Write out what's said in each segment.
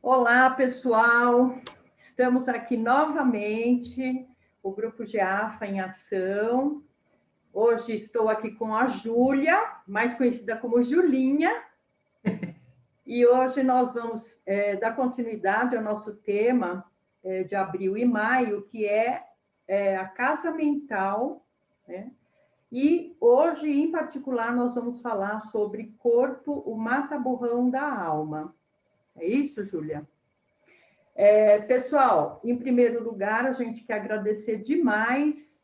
Olá, pessoal. Estamos aqui novamente, o Grupo GEAFA em ação. Hoje estou aqui com a Júlia, mais conhecida como Julinha, e hoje nós vamos dar continuidade ao nosso tema de abril e maio, que é a casa mental, né? E hoje, em particular, nós vamos falar sobre corpo, o mata-borrão da alma. É isso, Júlia? Pessoal, em primeiro lugar, a gente quer agradecer demais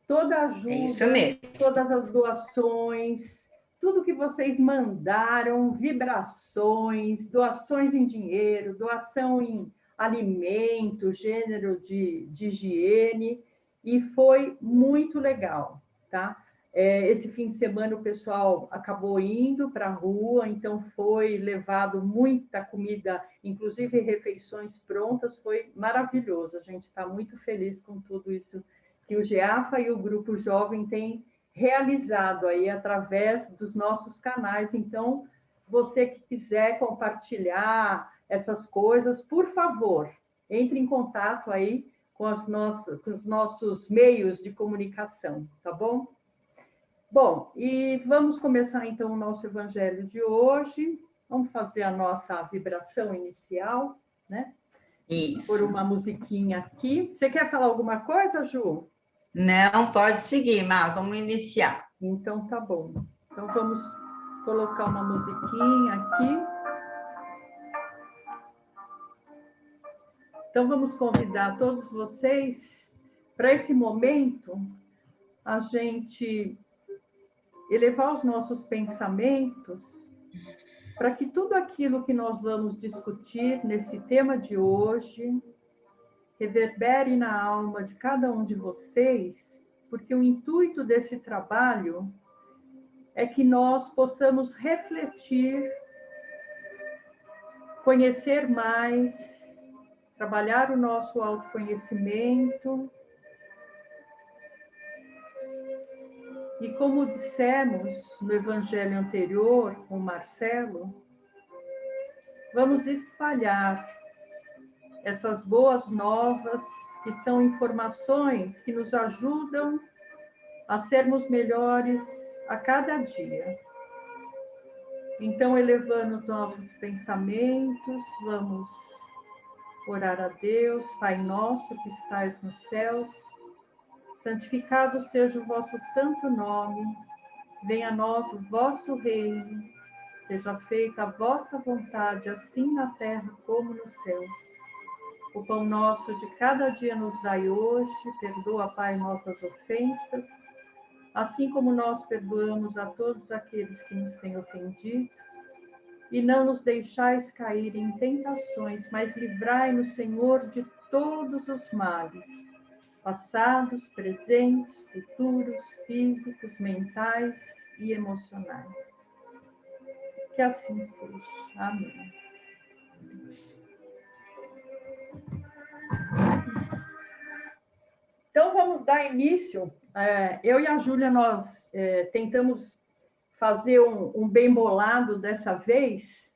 toda a ajuda, todas as doações, tudo que vocês mandaram, vibrações, doações em dinheiro, doação em alimento, gênero de higiene, e foi muito legal, tá? Esse fim de semana o pessoal acabou indo para a rua, então foi levado muita comida, inclusive refeições prontas, foi maravilhoso. A gente está muito feliz com tudo isso que o GEAFA e o Grupo Jovem têm realizado aí através dos nossos canais. Então, você que quiser compartilhar essas coisas, por favor, entre em contato aí com os nossos meios de comunicação, tá bom? Bom, e vamos começar então o nosso evangelho de hoje. Vamos fazer a nossa vibração inicial, né? Isso. Por uma musiquinha aqui. Você quer falar alguma coisa, Ju? Não, pode seguir, Mar, vamos iniciar. Então tá bom. Então vamos colocar uma musiquinha aqui. Então vamos convidar todos vocês para esse momento a gente elevar os nossos pensamentos para que tudo aquilo que nós vamos discutir nesse tema de hoje reverbere na alma de cada um de vocês, porque o intuito desse trabalho é que nós possamos refletir, conhecer mais, trabalhar o nosso autoconhecimento. E como dissemos no evangelho anterior com Marcelo, vamos espalhar essas boas novas, que são informações que nos ajudam a sermos melhores a cada dia. Então, elevando os nossos pensamentos, vamos orar a Deus. Pai nosso que estais nos céus, santificado seja o vosso santo nome, venha a nós o vosso reino, seja feita a vossa vontade, assim na terra como no céu. O pão nosso de cada dia nos dai hoje, perdoa, Pai, nossas ofensas, assim como nós perdoamos a todos aqueles que nos têm ofendido. E não nos deixais cair em tentações, mas livrai-nos, Senhor, de todos os males, passados, presentes, futuros, físicos, mentais e emocionais. Que assim seja. Amém. Então, vamos dar início. Eu e a Júlia, nós tentamos fazer um bem bolado dessa vez,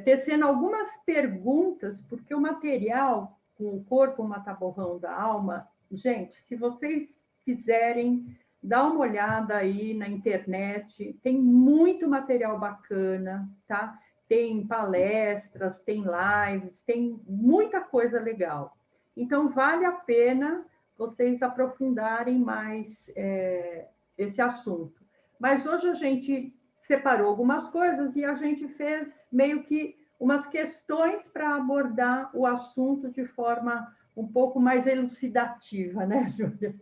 tecendo algumas perguntas, porque o material com o corpo, o mata-borrão da alma, gente, se vocês quiserem, dá uma olhada aí na internet, tem muito material bacana, tá? Tem palestras, tem lives, tem muita coisa legal. Então, vale a pena vocês aprofundarem mais esse assunto. Mas hoje a gente separou algumas coisas e a gente fez meio que umas questões para abordar o assunto de forma um pouco mais elucidativa, né, Júlia?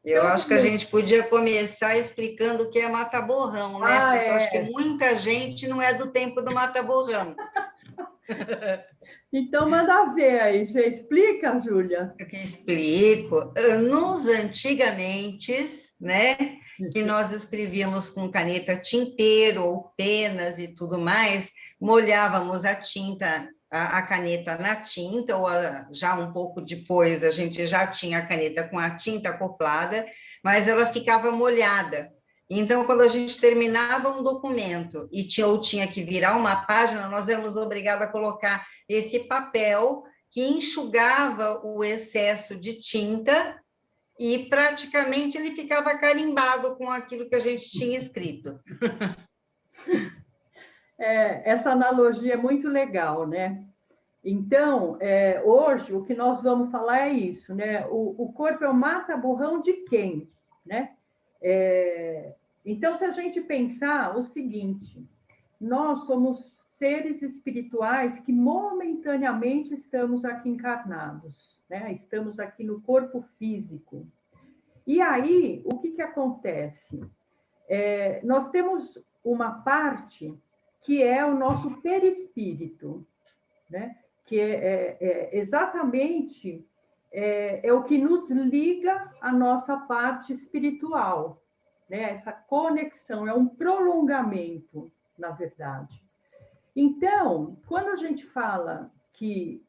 Eu acho que a gente podia começar explicando o que é mata-borrão, né? Porque eu acho que muita gente não é do tempo do mata-borrão. Então, manda ver aí. Você explica, Júlia? Eu que explico. Nos antigamente, né, que nós escrevíamos com caneta tinteiro ou penas e tudo mais, molhávamos a tinta, a caneta na tinta, ou já um pouco depois a gente já tinha a caneta com a tinta acoplada, mas ela ficava molhada. Então, quando a gente terminava um documento e ou tinha que virar uma página, nós éramos obrigados a colocar esse papel que enxugava o excesso de tinta e praticamente ele ficava carimbado com aquilo que a gente tinha escrito. Essa analogia é muito legal, né? Então, hoje, o que nós vamos falar é isso, né? O corpo é o mata-borrão de quem, né? Então, se a gente pensar o seguinte, nós somos seres espirituais que momentaneamente estamos aqui encarnados, né? Estamos aqui no corpo físico. E aí, o que acontece? Nós temos uma parte que é o nosso perispírito, né? Que exatamente o que nos liga à nossa parte espiritual, né? Essa conexão é um prolongamento, na verdade. Então, quando a gente fala que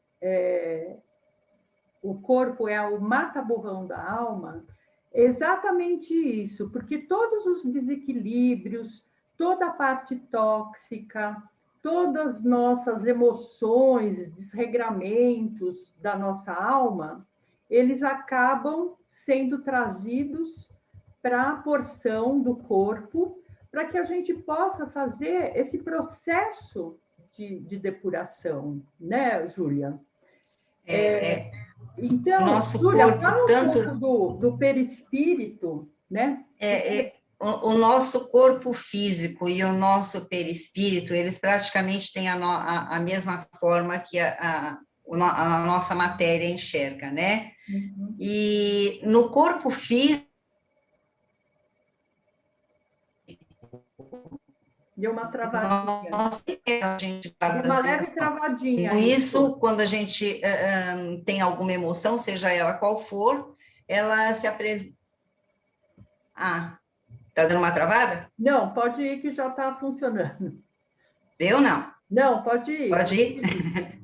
o corpo é o mata-borrão da alma, é exatamente isso, porque todos os desequilíbrios, toda a parte tóxica, todas as nossas emoções, desregramentos da nossa alma, eles acabam sendo trazidos para a porção do corpo, para que a gente possa fazer esse processo de depuração, né, Júlia? Então, Nosso Júlia, corpo, fala um tanto pouco do perispírito, né? o nosso corpo físico e o nosso perispírito, eles praticamente têm a mesma forma que a nossa matéria enxerga, né? Uhum. E no corpo físico, Deu uma travadinha. a gente fala Deu das uma leve emoções. travadinha Com aí. isso, quando a gente tem alguma emoção, seja ela qual for, ela se apresenta. Ah, tá dando uma travada? Não, pode ir que já está funcionando. Deu não? Não, pode ir, Pode pode ir? ir.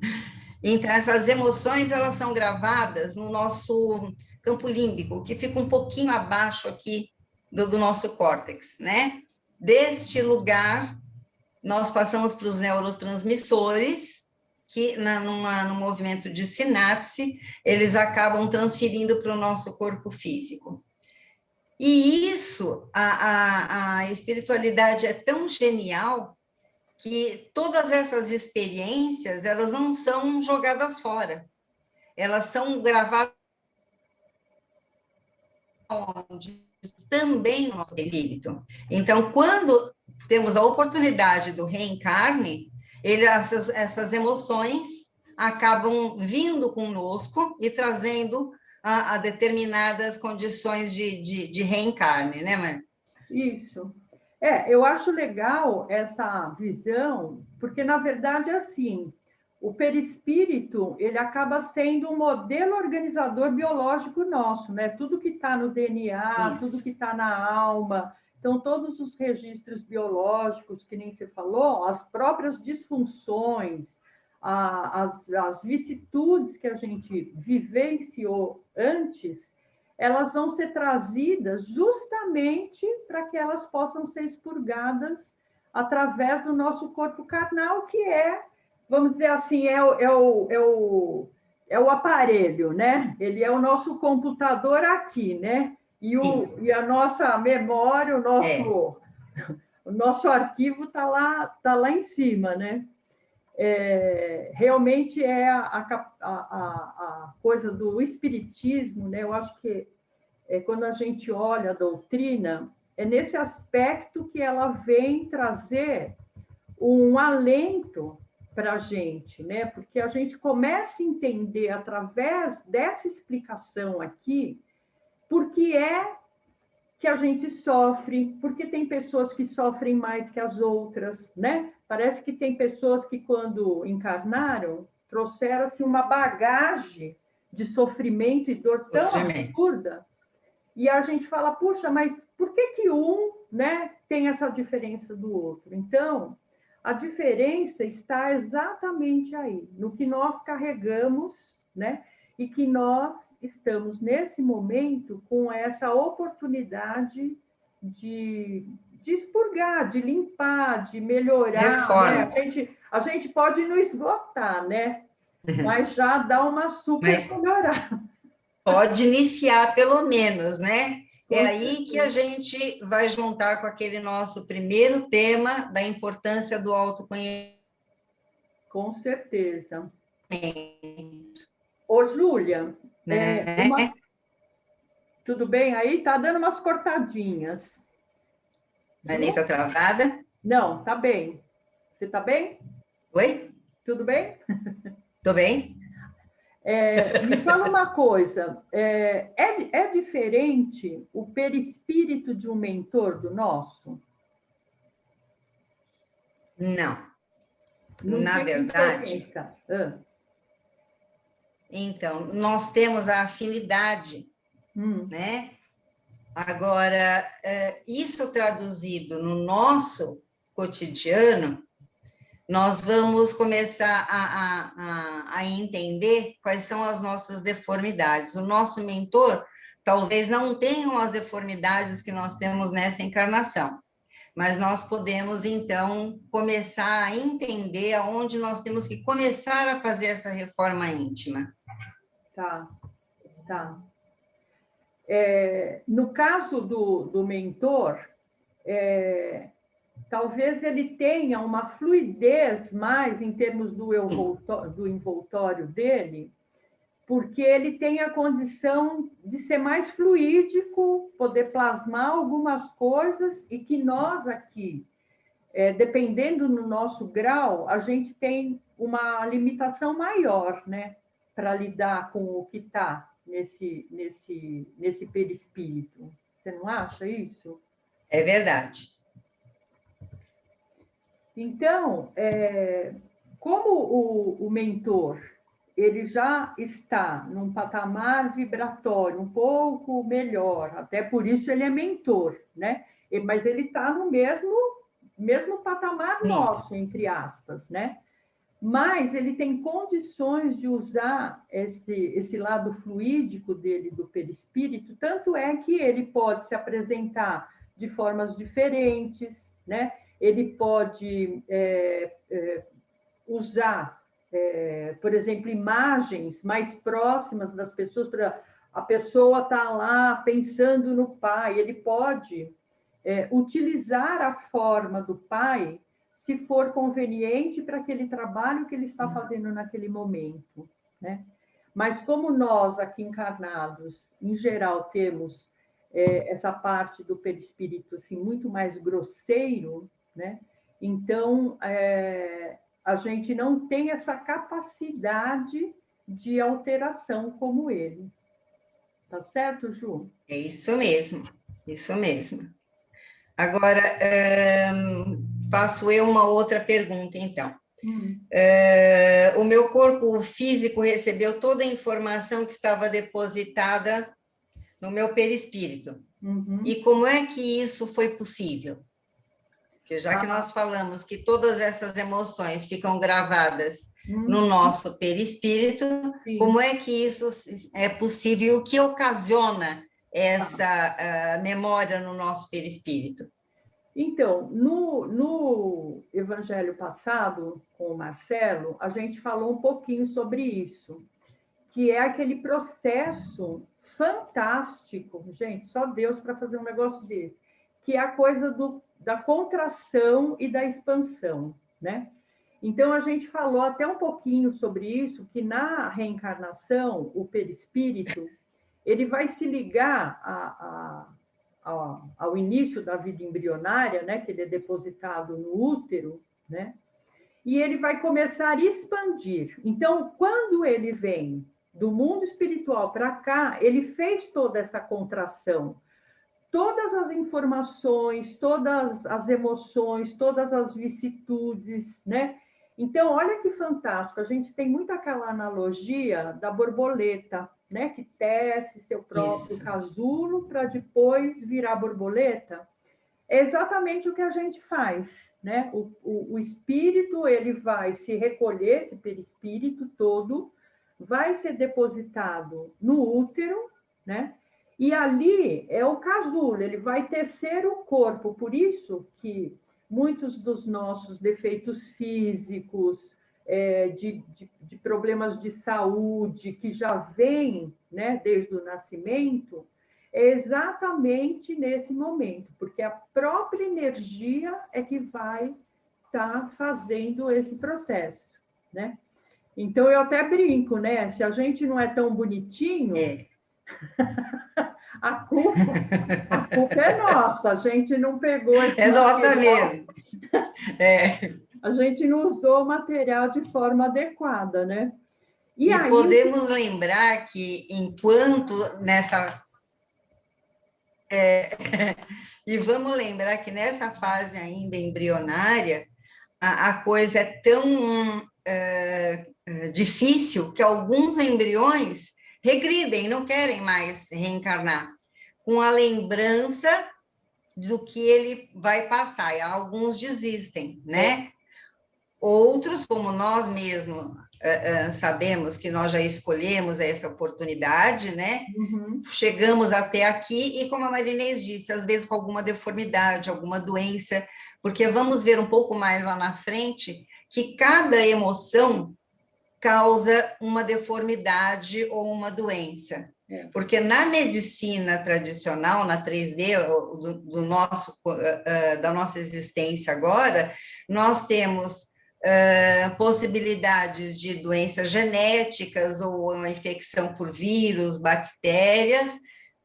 Então, essas emoções, elas são gravadas no nosso campo límbico, que fica um pouquinho abaixo aqui do nosso córtex, né? Deste lugar, nós passamos para os neurotransmissores, que no movimento de sinapse, eles acabam transferindo para o nosso corpo físico. E isso, a espiritualidade é tão genial que todas essas experiências, elas não são jogadas fora, elas são gravadas onde também no nosso espírito. Então, quando temos a oportunidade do reencarne, essas emoções acabam vindo conosco e trazendo a determinadas condições de reencarne, né, mãe? Isso. Eu acho legal essa visão, porque, na verdade, é assim, o perispírito, ele acaba sendo um modelo organizador biológico nosso, né? Tudo que está no DNA, tudo Isso. que está na alma, então, todos os registros biológicos, que nem você falou, as próprias disfunções, as vicissitudes que a gente vivenciou antes, elas vão ser trazidas justamente para que elas possam ser expurgadas através do nosso corpo carnal, que vamos dizer assim, é o aparelho, né? Ele é o nosso computador aqui, né? E a nossa memória, o nosso arquivo está lá em cima, né? Realmente é a coisa do espiritismo, né? Eu acho que quando a gente olha a doutrina, é nesse aspecto que ela vem trazer um alento para a gente, né? Porque a gente começa a entender através dessa explicação aqui por que é que a gente sofre, porque tem pessoas que sofrem mais que as outras, né? Parece que tem pessoas que, quando encarnaram, trouxeram assim, uma bagagem de sofrimento e dor tão absurda, e a gente fala, puxa, mas por que um, né, tem essa diferença do outro? Então, a diferença está exatamente aí, no que nós carregamos, né? E que nós estamos, nesse momento, com essa oportunidade de expurgar, de limpar, de melhorar, né? Reforma. A gente pode não esgotar, né? Mas já dá uma super Mas melhorada. pode iniciar pelo menos, né? É Com aí que a certeza. gente vai juntar com aquele nosso primeiro tema da importância do autoconhecimento. Com certeza. Ô, Júlia, Né? tudo bem aí? Tá dando umas cortadinhas. Ju? Vanessa travada? Não, tá bem. Você tá bem? Oi? Tudo bem? Tô bem? Me fala uma coisa, é diferente o perispírito de um mentor do nosso? Não. Não Na tem verdade, diferença. então, nós temos a afinidade, Hum, né? Agora, isso traduzido no nosso cotidiano, nós vamos começar a entender quais são as nossas deformidades. O nosso mentor talvez não tenha as deformidades que nós temos nessa encarnação, mas nós podemos, então, começar a entender aonde nós temos que começar a fazer essa reforma íntima. tá, tá. No caso do mentor, talvez ele tenha uma fluidez mais em termos do envoltório dele, porque ele tem a condição de ser mais fluídico, poder plasmar algumas coisas, e que nós aqui, dependendo do nosso grau, a gente tem uma limitação maior, né, para lidar com o que está nesse perispírito. Você não acha isso? É verdade. Então, como o mentor ele já está num patamar vibratório um pouco melhor, até por isso ele é mentor, né? Mas ele está no mesmo patamar Nível. nosso, entre aspas, né? Mas ele tem condições de usar esse lado fluídico dele, do perispírito, tanto é que ele pode se apresentar de formas diferentes, né? Ele pode usar, por exemplo, imagens mais próximas das pessoas, a pessoa está lá pensando no pai, ele pode utilizar a forma do pai se for conveniente para aquele trabalho que ele está fazendo naquele momento, né? Mas como nós aqui encarnados, em geral, temos essa parte do perispírito assim muito mais grosseiro, né? Então a gente não tem essa capacidade de alteração como ele. Tá certo, Ju? É isso mesmo, isso mesmo. Agora, faço eu uma outra pergunta, então. Hum. O meu corpo físico recebeu toda a informação que estava depositada no meu perispírito. E Uhum. como é que isso foi possível? Porque já que Ah, nós falamos que todas essas emoções ficam gravadas no uhum. nosso perispírito, Sim. como é que isso é possível? O que ocasiona essa Tá. memória no nosso perispírito? Então, no evangelho passado, com o Marcelo, a gente falou um pouquinho sobre isso, que é aquele processo fantástico, gente, só Deus para fazer um negócio desse, que é a coisa da contração e da expansão, né? Então, a gente falou até um pouquinho sobre isso, que na reencarnação, o perispírito, ele vai se ligar ao início da vida embrionária, né, que ele é depositado no útero, né, e ele vai começar a expandir. Então, quando ele vem do mundo espiritual para cá, ele fez toda essa contração. Todas as informações, todas as emoções, todas as vicissitudes, né? Então, olha que fantástico. A gente tem muito aquela analogia da borboleta, né? Que tece seu próprio Isso, casulo para depois virar borboleta. É exatamente o que a gente faz, né? O espírito ele vai se recolher, esse perispírito todo, vai ser depositado no útero, né? E ali é o casulo, ele vai tecer o corpo, por isso que muitos dos nossos defeitos físicos, de problemas de saúde, que já vêm, né, desde o nascimento, é exatamente nesse momento, porque a própria energia é que vai estar fazendo esse processo, né? Então, eu até brinco, né? Se a gente não é tão bonitinho, a culpa, a culpa é nossa. A gente não pegou esse É nossa material, mesmo. É. a gente não usou o material de forma adequada, né? E E aí, podemos lembrar que enquanto nessa e vamos lembrar que nessa fase ainda embrionária a coisa é tão difícil que alguns embriões regridem, não querem mais reencarnar, com a lembrança do que ele vai passar. E alguns desistem, né? Outros, como nós mesmos sabemos que nós já escolhemos essa oportunidade, né? uhum, Chegamos até aqui e, como a Marinês disse, às vezes com alguma deformidade, alguma doença, porque vamos ver um pouco mais lá na frente que cada emoção causa uma deformidade ou uma doença. é, Porque na medicina tradicional, na 3D, do nosso, da nossa existência agora, nós temos possibilidades de doenças genéticas ou uma infecção por vírus, bactérias,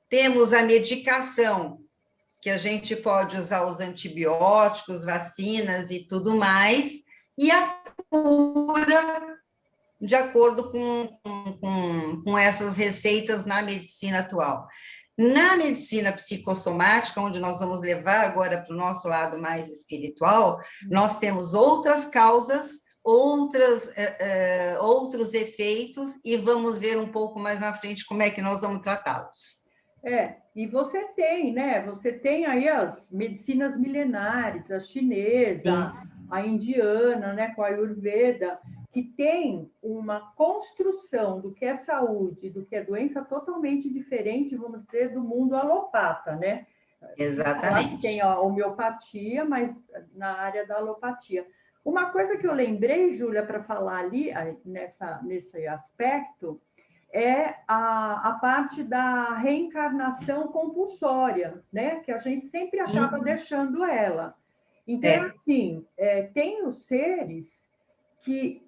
temos a medicação, que a gente pode usar os antibióticos, vacinas e tudo mais, e a cura de acordo com essas receitas na medicina atual. Na medicina psicossomática, onde nós vamos levar agora para o nosso lado mais espiritual, nós temos outras causas, outros efeitos, e vamos ver um pouco mais na frente como é que nós vamos tratá-los. e você tem, né? Você tem aí as medicinas milenares, a Sim, chinesa, a indiana, né, com a Ayurveda, que tem uma construção do que é saúde, do que é doença totalmente diferente, vamos dizer, do mundo alopata, né? Sem falar que tem exatamente. a homeopatia, mas na área da alopatia. Uma coisa que eu lembrei, Júlia, para falar ali, nesse aspecto, é a parte da reencarnação compulsória, né? Que a gente sempre acaba deixando ela. Então, É, assim, tem os seres que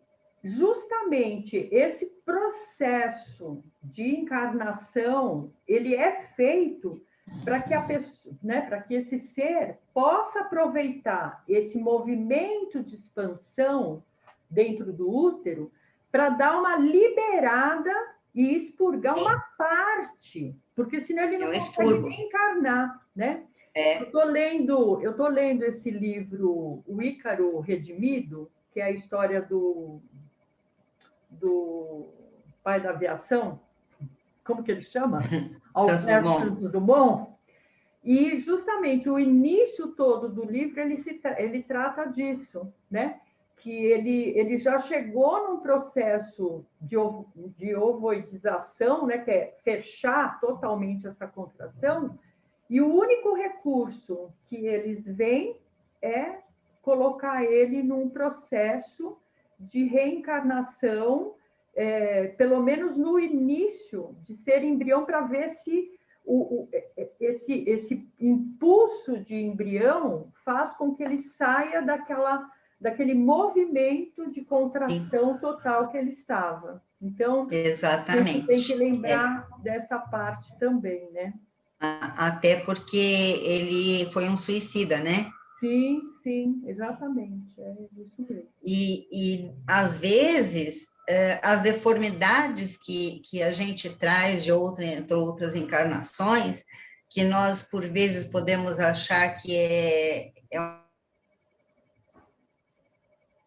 justamente esse processo de encarnação ele é feito para que a pessoa, né, para que esse ser possa aproveitar esse movimento de expansão dentro do útero para dar uma liberada e expurgar uma parte, porque senão ele não eu consegue expurgo. reencarnar, né? É, Eu tô lendo esse livro, O Ícaro Redimido, que é a história do pai da aviação, como que ele chama? Santos Alberto Dumont. Santos Dumont. E justamente o início todo do livro ele trata disso, né? Que ele já chegou num processo de ovoidização, né? Que é fechar totalmente essa contração, e o único recurso que eles veem é colocar ele num processo de reencarnação, pelo menos no início de ser embrião, para ver se esse impulso de embrião faz com que ele saia daquele movimento de Sim, contração total que ele estava. Então, a gente tem que exatamente. lembrar dessa parte também, né? Até porque ele foi um suicida, né? Sim, sim, exatamente. É isso mesmo. Às vezes, as deformidades que a gente traz de outras encarnações, que nós, por vezes, podemos achar que é uma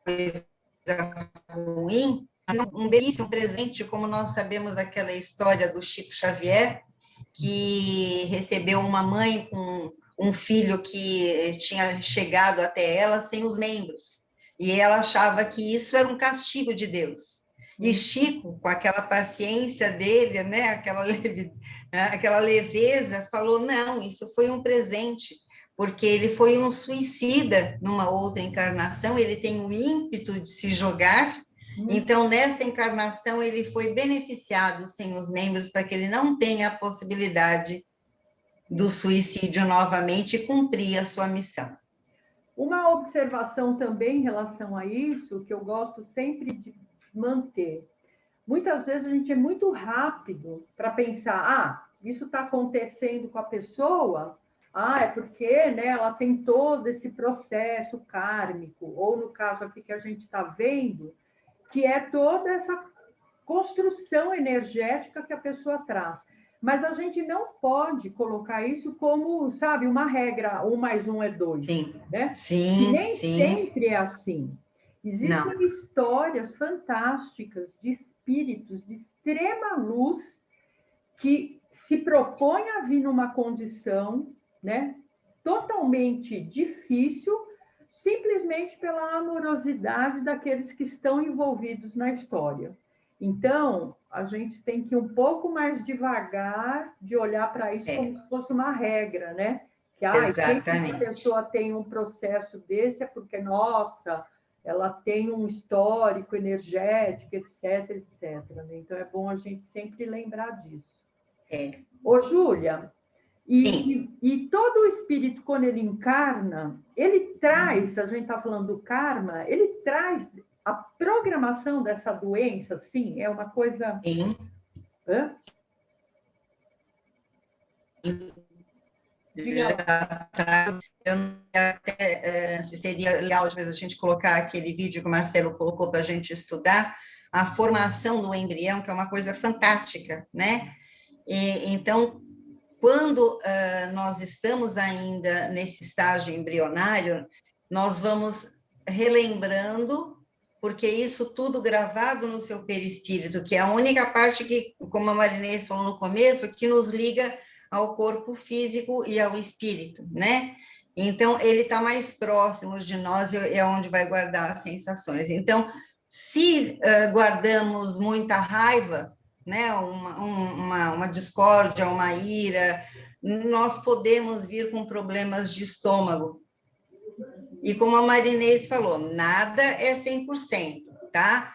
coisa ruim, um belíssimo presente, como nós sabemos daquela história do Chico Xavier, que recebeu uma mãe com um filho que tinha chegado até ela sem os membros. E ela achava que isso era um castigo de Deus. E Chico, com aquela paciência dele, né, aquela leveza, falou: não, isso foi um presente, porque ele foi um suicida numa outra encarnação, ele tem o ímpeto de se jogar, então, nesta encarnação, ele foi beneficiado sem os membros para que ele não tenha a possibilidade do suicídio novamente e cumprir a sua missão. Uma observação também em relação a isso, que eu gosto sempre de manter. Muitas vezes a gente é muito rápido para pensar, isso está acontecendo com a pessoa, é porque, né, ela tem todo esse processo kármico, ou no caso aqui que a gente está vendo, que é toda essa construção energética que a pessoa traz. Mas a gente não pode colocar isso como, sabe, uma regra, 1 mais 1 é 2. Sim, né? sim, Nem sim. sempre é assim. Existem Não. histórias fantásticas de espíritos de extrema luz que se propõem a vir numa condição, né, totalmente difícil, simplesmente pela amorosidade daqueles que estão envolvidos na história. Então, a gente tem que ir um pouco mais devagar de olhar para isso como se fosse uma regra, né? Que sempre que a pessoa tem um processo desse é porque, nossa, ela tem um histórico energético, etc, etc. Né? Então, é bom a gente sempre lembrar disso. Ô, Júlia, e todo o espírito, quando ele encarna, ele traz, a gente está falando do karma, ele traz a programação dessa doença, sim, é uma coisa... Sim. Hã? Se seria legal, talvez, a gente colocar aquele vídeo que o Marcelo colocou para a gente estudar, a formação do embrião, que é uma coisa fantástica, né? Então, quando nós estamos ainda nesse estágio embrionário, nós vamos relembrando, porque isso tudo gravado no seu perispírito, que é a única parte que, como a Marinês falou no começo, que nos liga ao corpo físico e ao espírito, né? Então, ele está mais próximo de nós, é onde vai guardar as sensações. Então, se guardamos muita raiva, né, uma discórdia, uma ira, nós podemos vir com problemas de estômago. E como a Marinês falou, nada é 100%, tá?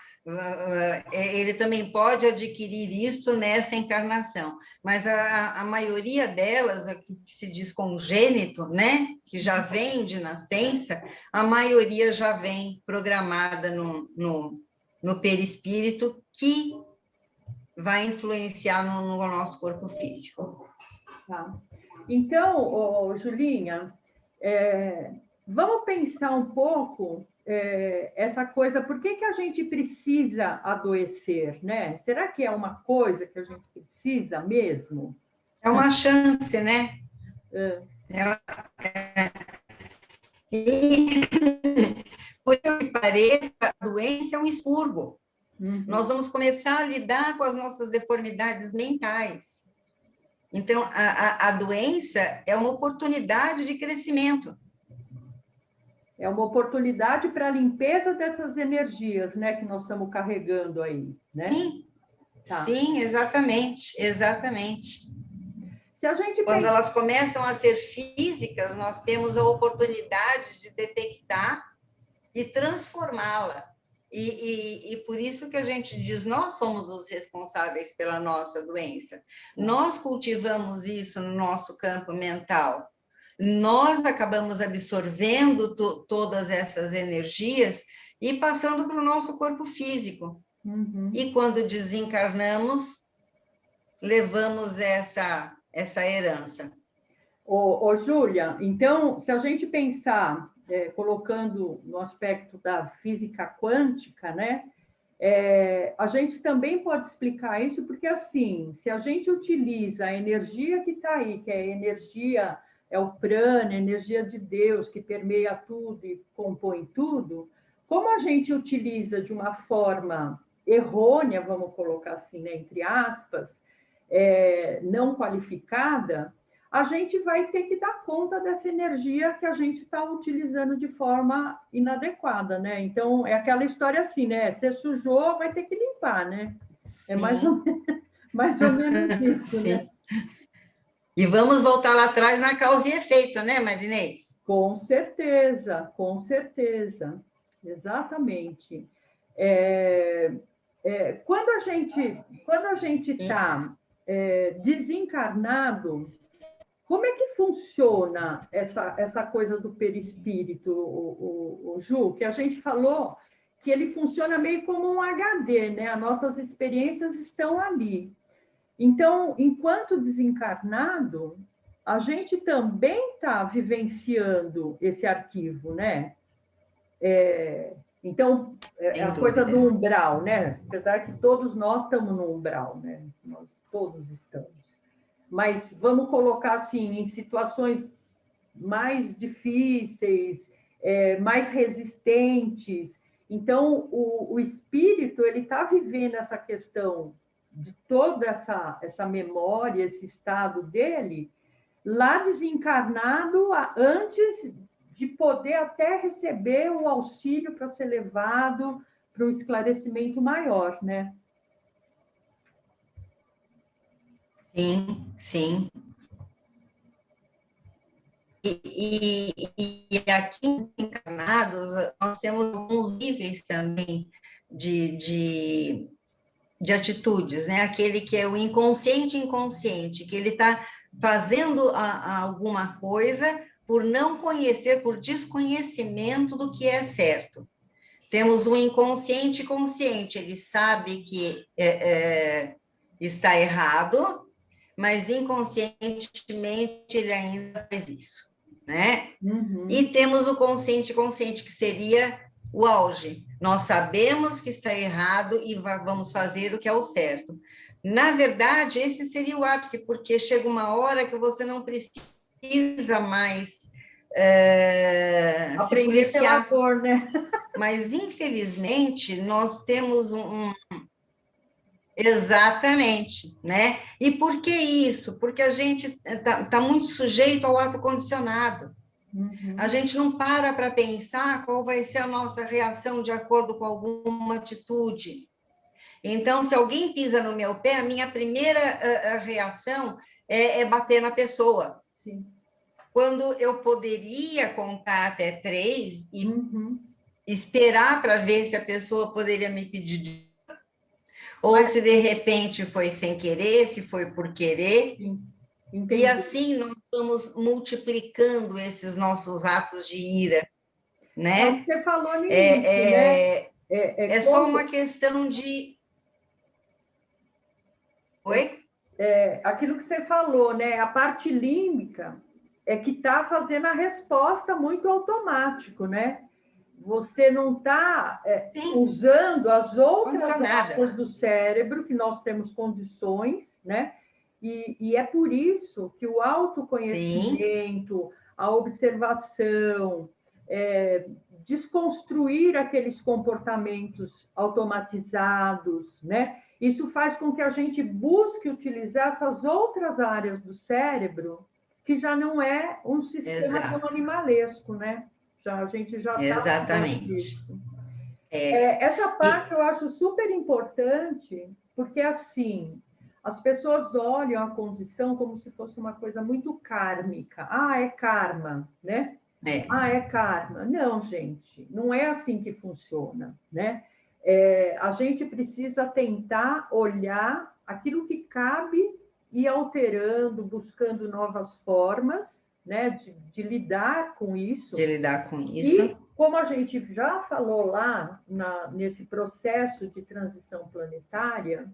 Ele também pode adquirir isso nessa encarnação, mas a maioria delas, que se diz congênito, né, que já vem de nascença, a maioria já vem programada no perispírito, que vai influenciar no nosso corpo físico. Tá. Então, Julinha, vamos pensar um pouco essa coisa, por que a gente precisa adoecer, né? Será que é uma coisa que a gente precisa mesmo? É uma chance, né? E, por que pareça, a doença é um expurgo. Uhum. Nós vamos começar a lidar com as nossas deformidades mentais. Então, a doença é uma oportunidade de crescimento. É uma oportunidade para a limpeza dessas energias, né, que nós estamos carregando aí, né? Sim, sim, exatamente, exatamente. Se a gente Quando elas começam a ser físicas, nós temos a oportunidade de detectar e transformá-la. E por isso que a gente diz, nós somos os responsáveis pela nossa doença. Nós cultivamos isso no nosso campo mental. Nós acabamos absorvendo todas essas energias e passando para o nosso corpo físico. Uhum. E quando desencarnamos, levamos essa herança. Ô, Júlia, então, se a gente pensar, colocando no aspecto da física quântica, né? A gente também pode explicar isso, porque assim, se a gente utiliza a energia que está aí, que é a energia, é o prana, a energia de Deus, que permeia tudo e compõe tudo, como a gente utiliza de uma forma errônea, vamos colocar assim, né, entre aspas, não qualificada, a gente vai ter que dar conta dessa energia que a gente está utilizando de forma inadequada, né? Então, é aquela história assim, né? Você sujou, vai ter que limpar. ocupar, né? É Sim. mais ou menos isso, Sim. né? E vamos voltar lá atrás na causa e efeito, né, Marinês? Com certeza, exatamente. Quando a gente está desencarnado, como é que funciona essa coisa do perispírito, o Ju? Que a gente falou que ele funciona meio como um HD, né? As nossas experiências estão ali. Então, enquanto desencarnado, a gente também está vivenciando esse arquivo, né? Então, Sem a coisa dúvida. do umbral, né? Apesar que todos nós estamos no umbral, né? Nós todos estamos. Mas vamos colocar assim, em situações mais difíceis, mais resistentes. Então, o espírito ele está vivendo essa questão de toda essa memória, esse estado dele, lá desencarnado, antes de poder até receber o auxílio para ser levado para um esclarecimento maior, né? Sim, sim. E aqui em Encarnados, nós temos alguns níveis também de atitudes, né? Aquele que é o inconsciente, que ele está fazendo alguma coisa por não conhecer, por desconhecimento do que é certo. Temos um inconsciente consciente, ele sabe que está errado, mas inconscientemente ele ainda faz isso, né? Uhum. E temos o consciente, que seria o auge. Nós sabemos que está errado e vamos fazer o que é o certo. Na verdade, esse seria o ápice, porque chega uma hora que você não precisa mais se policiar. Pela dor, né? Mas, infelizmente, nós temos Exatamente, né? E por que isso? Porque a gente está muito sujeito ao ato condicionado. Uhum. A gente não para pensar qual vai ser a nossa reação de acordo com alguma atitude. Então, se alguém pisa no meu pé, a minha primeira reação é bater na pessoa. Sim. Quando eu poderia contar até 3 e esperar para ver se a pessoa poderia me pedir, ou se de repente foi sem querer, se foi por querer. Sim. E assim nós vamos multiplicando esses nossos atos de ira, né? É o que você falou no início, né? É só uma questão de... Oi? Aquilo que você falou, né? A parte límbica é que está fazendo a resposta muito automático, né? Você não está usando as outras áreas do cérebro, que nós temos condições, né? E é por isso que o autoconhecimento, a observação, desconstruir aqueles comportamentos automatizados, né? Isso faz com que a gente busque utilizar essas outras áreas do cérebro, que já não é um sistema tão animalesco, né? A gente já está... Exatamente. Essa parte eu acho super importante, porque, assim, as pessoas olham a condição como se fosse uma coisa muito kármica. Ah, é karma, né? Ah, é karma. Não, gente, não é assim que funciona, né? A gente precisa tentar olhar aquilo que cabe e ir alterando, buscando novas formas, né, de lidar com isso. De lidar com isso. E, como a gente já falou lá nesse processo de transição planetária,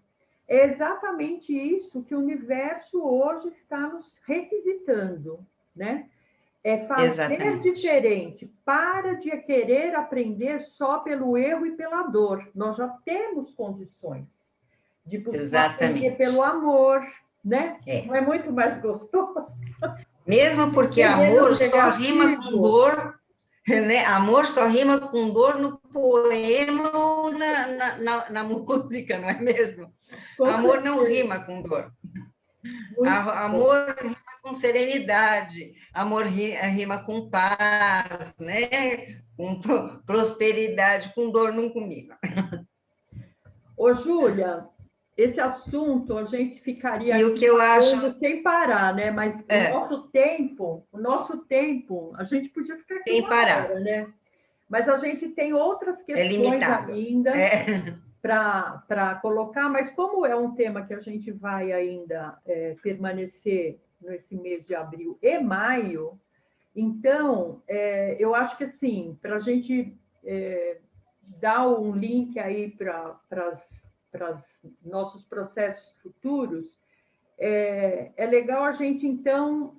é exatamente isso que o universo hoje está nos requisitando, né? É fazer diferente. Para de querer aprender só pelo erro e pela dor. Nós já temos condições de buscar aprender pelo amor, né? Não é muito mais gostoso? Mesmo porque amor só rima com dor, né? Amor só rima com dor no poema ou na música, não é mesmo? Amor não rima com dor. Amor rima com serenidade, amor rima com paz, né? Com prosperidade, com dor não comigo. Ô, Júlia, esse assunto a gente ficaria E o aqui que eu acho falando sem parar, né? Mas o nosso tempo, a gente podia ficar aqui sem uma hora, parar, né? Mas a gente tem outras é questões limitado. ainda É, para colocar, mas como é um tema que a gente vai ainda permanecer nesse mês de abril e maio, então eu acho que assim, para a gente dar um link aí para nossos processos futuros, é legal a gente então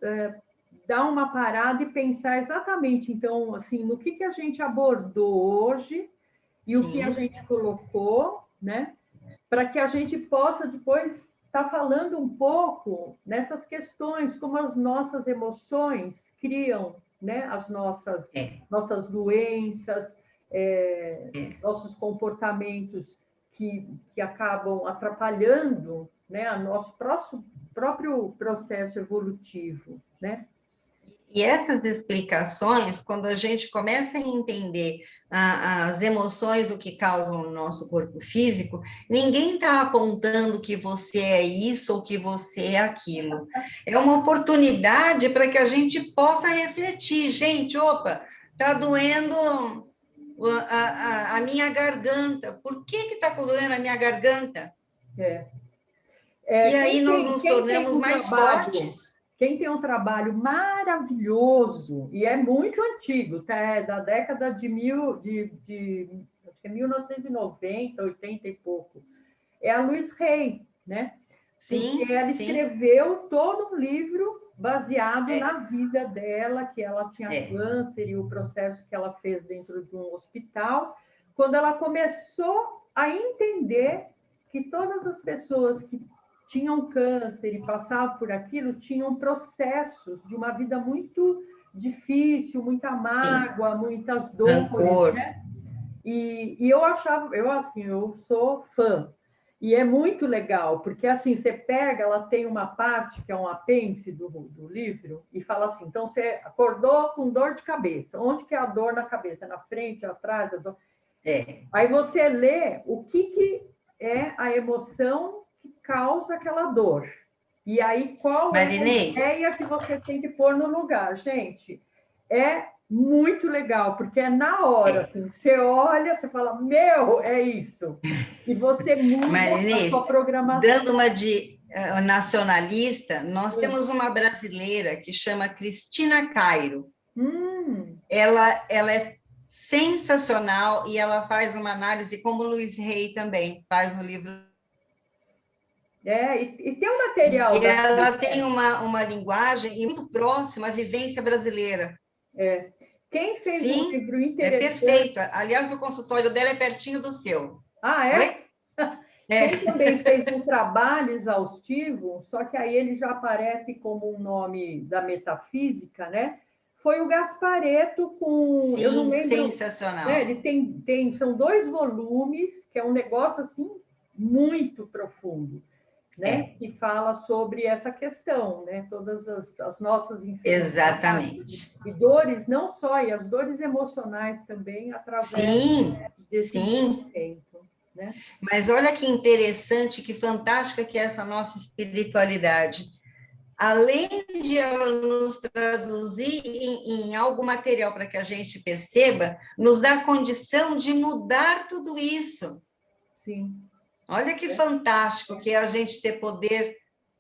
dar uma parada e pensar exatamente então assim no que a gente abordou hoje e o que a sim, gente colocou, né? Para que a gente possa depois estar falando um pouco nessas questões, como as nossas emoções criam, né? As é, nossas doenças, é. nossos comportamentos que acabam atrapalhando, né? O nosso próprio processo evolutivo, né? E essas explicações, quando a gente começa a entender as emoções, o que causam no nosso corpo físico, ninguém está apontando que você é isso ou que você é aquilo. É uma oportunidade para que a gente possa refletir. Gente, opa, está doendo a minha garganta. Por que está doendo a minha garganta? É. E aí nós nos Quem tem tornamos um mais trabalho, fortes. quem tem um trabalho maravilhoso, e é muito antigo, tá? É da década acho que é 1990, 80 e pouco, é a Louise Hay, né? Porque Sim, ela sim, escreveu todo um livro baseado é, na vida dela, que ela tinha é. câncer e o processo que ela fez dentro de um hospital, quando ela começou a entender que todas as pessoas que tinham câncer e passavam por aquilo tinham processos de uma vida muito difícil, muita Sim, mágoa, muitas dores, rancor, né? E eu achava, eu sou fã. E é muito legal, porque assim, você pega, ela tem uma parte que é um apêndice do livro, e fala assim: então você acordou com dor de cabeça. Onde que é a dor na cabeça? Na frente, atrás? é. Aí você lê o que é a emoção que causa aquela dor. E aí, qual é a Marinês, ideia que você tem que pôr no lugar? Gente, é muito legal, porque é na hora, é. assim, você olha, você fala, meu, é isso. E você muda a Marinês, sua programação. dando uma de nacionalista, nós temos uma brasileira que chama Cristina Cairo. Hum, Ela é sensacional e ela faz uma análise, como o Luiz Rey também faz no livro. e tem um material E daqui. ela tem uma linguagem muito próxima à vivência brasileira. Quem fez um Sim, livro é interessante. perfeito. Aliás, o consultório dela é pertinho do seu. Ah, é? Oi? Quem É. também fez um trabalho exaustivo, só que aí ele já aparece como um nome da metafísica, né? Foi o Gasparetto com, eu não Sim, lembro, né? sensacional. Ele são 2 volumes, que é um negócio assim muito profundo, né? É, Que fala sobre essa questão, né? Todas as nossas enfermidades exatamente. e dores, não só, e as dores emocionais também, através Sim, desse sim. movimento, né? Mas olha que interessante, que fantástica que é essa nossa espiritualidade. Além de ela nos traduzir em algo material para que a gente perceba, nos dá a condição de mudar tudo isso. Sim. Olha que fantástico que é a gente ter poder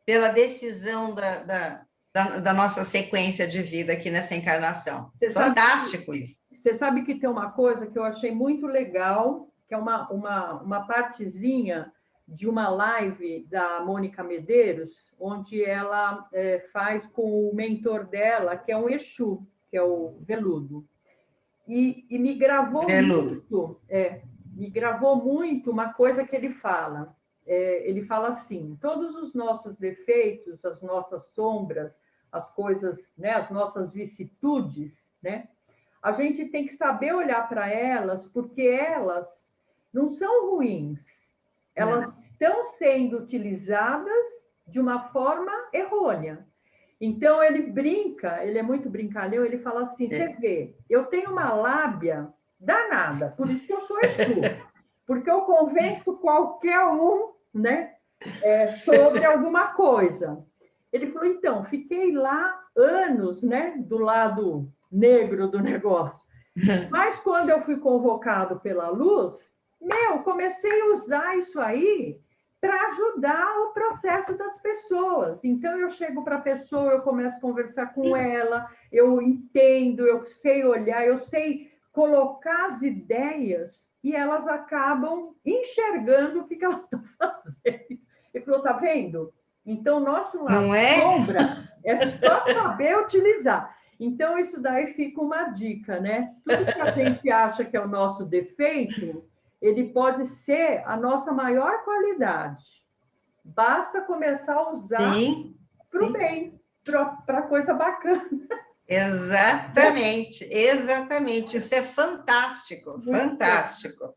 pela decisão da nossa sequência de vida aqui nessa encarnação. Você sabe, Fantástico isso. você sabe que tem uma coisa que eu achei muito legal, que é uma partezinha de uma live da Mônica Medeiros, onde ela faz com o mentor dela, que é um Exu, que é o Veludo. E Veludo. me gravou muito uma coisa que ele fala. Ele fala assim: todos os nossos defeitos, as nossas sombras, as coisas, né, as nossas vicissitudes, né, a gente tem que saber olhar para elas, porque elas não são ruins, elas Não. estão sendo utilizadas de uma forma errônea. Então ele brinca, ele é muito brincalhão, ele fala assim: você É. vê, eu tenho uma lábia danada, por isso que eu sou Exu. porque eu convenço qualquer um, né, sobre alguma coisa. Ele falou, então, fiquei lá anos, né, do lado negro do negócio. Mas quando eu fui convocado pela luz, comecei a usar isso aí para ajudar o processo das pessoas. Então, eu chego para a pessoa, eu começo a conversar com ela, eu entendo, eu sei olhar, eu sei colocar as ideias e elas acabam enxergando o que elas estão fazendo. Ele falou, tá vendo? Então, nosso lado Não é? sombra é só saber utilizar. Então, isso daí fica uma dica, né? Tudo que a gente acha que é o nosso defeito, ele pode ser a nossa maior qualidade. Basta começar a usar para o bem, para coisa bacana. Exatamente, exatamente. Isso é fantástico, Muito fantástico. Bom.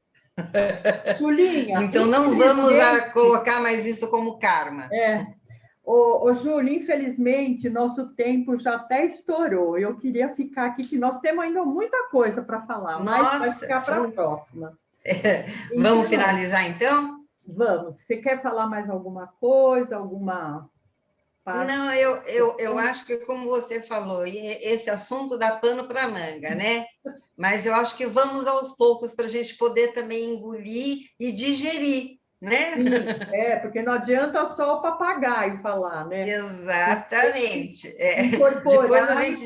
Julinha, então, não vamos colocar mais isso como karma. Júlia, infelizmente, nosso tempo já até estourou. Eu queria ficar aqui, que nós temos ainda muita coisa para falar, mas vai ficar para a próxima. Vamos finalizar, então? Vamos. Você quer falar mais alguma coisa, alguma parte? Não, eu acho que, como você falou, esse assunto dá pano para manga, né? Mas eu acho que vamos aos poucos para a gente poder também engolir e digerir, né? Sim, porque não adianta só o papagaio falar, né? Exatamente. Depois a gente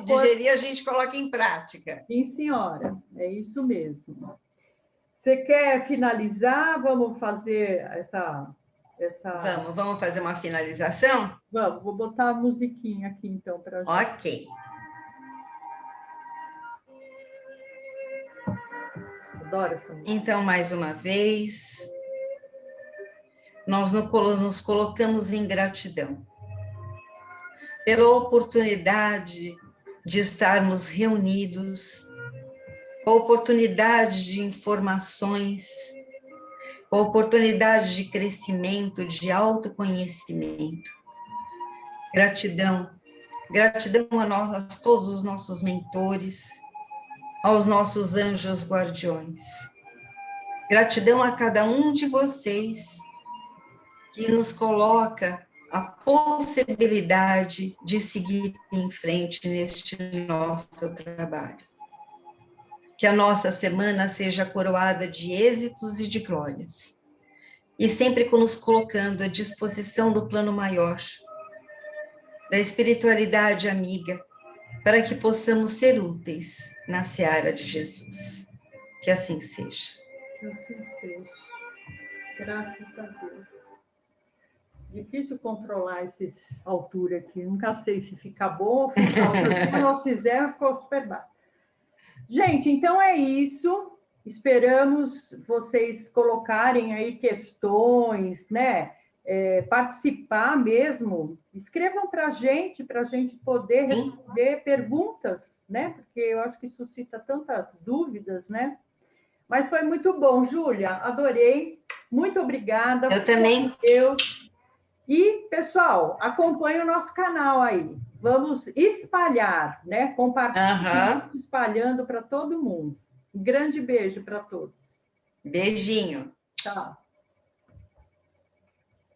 digerir, a gente coloca em prática. Sim, senhora, é isso mesmo. Você quer finalizar? Vamos fazer essa... Vamos fazer uma finalização? Vamos, vou botar a musiquinha aqui, então, para a gente. Ok. Adoro essa música. Então, mais uma vez, nós nos colocamos em gratidão pela oportunidade de estarmos reunidos, a oportunidade de informações, a oportunidade de crescimento, de autoconhecimento. Gratidão. Gratidão a nós, todos os nossos mentores, aos nossos anjos guardiões. Gratidão a cada um de vocês que nos coloca a possibilidade de seguir em frente neste nosso trabalho. Que a nossa semana seja coroada de êxitos e de glórias. E sempre nos colocando à disposição do plano maior, da espiritualidade amiga, para que possamos ser úteis na seara de Jesus. Que assim seja. Que assim seja. Graças a Deus. Difícil controlar essa altura aqui. Nunca sei se fica bom ou fica alto. Se nós fizermos, ficou super baixo. Gente, então é isso. Esperamos vocês colocarem aí questões, né? Participar mesmo. Escrevam para a gente poder responder perguntas, né? Porque eu acho que suscita tantas dúvidas, né? Mas foi muito bom, Júlia. Adorei. Muito obrigada. Eu também. Deus. E, pessoal, acompanhe o nosso canal aí. Vamos espalhar, né? Compartilhar, espalhando para todo mundo. Um grande beijo para todos. Beijinho. Tchau.